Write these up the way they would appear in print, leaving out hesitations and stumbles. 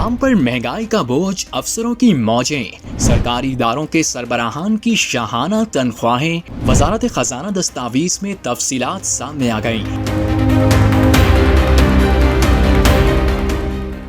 عوام پر महंगाई का बोझ, अफसरों की मौजें, सरकारी इदारों के सरबराहान की शाहाना तनख्वाहें, वजारत खजाना दस्तावेज में तफसीलात सामने आ गईं।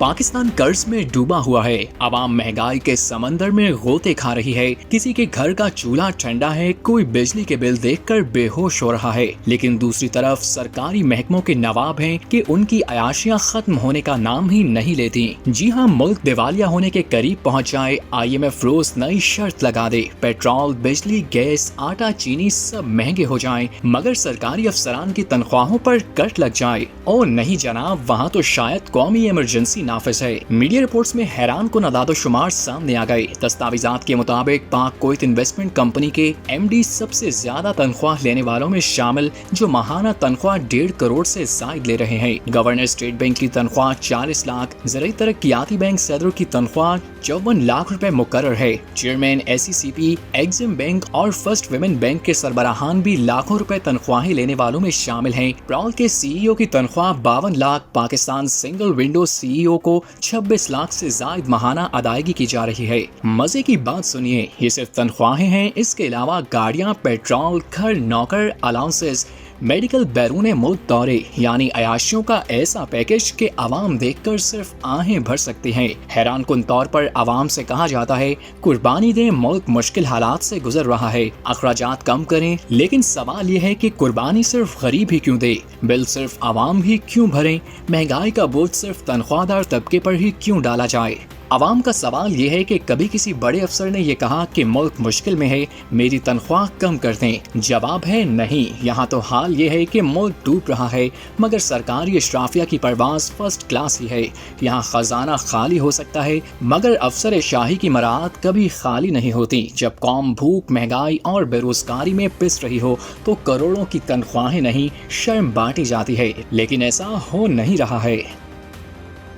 पाकिस्तान कर्ज में डूबा हुआ है। आवाम महंगाई के समंदर में गोते खा रही है। किसी के घर का चूल्हा ठंडा है, कोई बिजली के बिल देखकर बेहोश हो रहा है। लेकिन दूसरी तरफ सरकारी महकमों के नवाब हैं कि उनकी अयाशियां खत्म होने का नाम ही नहीं लेती। जी हाँ, मुल्क दिवालिया होने के करीब पहुँच जाए, IMF रोज नई शर्त लगा दे, पेट्रोल, बिजली, गैस, आटा, चीनी सब महंगे हो जाएं, मगर सरकारी अफसरान की तनख्वाहों पर कट लग जाए। ओ नहीं जनाब, वहाँ तो शायद कौमी इमरजेंसी नाफिज है। मीडिया रिपोर्ट्स में हैरान कुन अदाद-ओ-शुमार सामने आ गए। दस्तावेजात के मुताबिक पाक कुवैत इन्वेस्टमेंट कंपनी के MD सबसे ज्यादा तनख्वाह लेने वालों में शामिल, जो माहाना तनख्वाह 1.5 करोड़ से जायद ले रहे हैं। गवर्नर स्टेट बैंक की तनख्वाह 40 लाख, ज़राई तरक्कियाती बैंक सदर की तनख्वाह 54 लाख रुपए मुकर्रर है। चेयरमैन SECP, एग्जिम बैंक और फर्स्ट वुमेन बैंक के सरबराहान भी लाखों रुपए तनख्वाहें लेने वालों में शामिल हैं। प्रॉल के CEO की तनख्वाह 52 lakh, Pakistan single window CEO को 26 लाख से जायद माहाना अदायगी की जा रही है। मजे की बात सुनिए, ये सिर्फ तनख्वाहें हैं, इसके अलावा गाड़ियां, पेट्रोल, घर, नौकर, अलाउंसेस, मेडिकल, बैरून मुल्क दौरे, यानी अयाशियों का ऐसा पैकेज कि आवाम देखकर सिर्फ आहें भर सकती हैं। हैरान कुन तौर पर आवाम से कहा जाता है, कुर्बानी दें, मुल्क मुश्किल हालात से गुजर रहा है, अखराजात कम करें। लेकिन सवाल ये है कि कुर्बानी सिर्फ गरीब ही क्यों दे, बिल सिर्फ आवाम ही क्यों भरें, महंगाई का बोझ सिर्फ तनख्वाहदार तबके पर ही क्यों डाला जाए। आवाम का सवाल ये है कि कभी किसी बड़े अफसर ने ये कहा कि मुल्क मुश्किल में है, मेरी तनख्वाह कम कर दें। जवाब है नहीं। यहाँ तो हाल ये है कि मुल्क डूब रहा है, मगर सरकारी इशराफिया की परवाज फर्स्ट क्लास ही है। यहाँ खजाना खाली हो सकता है, मगर अफसर शाही की मराद कभी खाली नहीं होती। जब कौम भूख, महंगाई और बेरोजगारी में पिस रही हो तो करोड़ों की तनख्वाहें नहीं, शर्म बांटी जाती है। लेकिन ऐसा हो नहीं रहा है।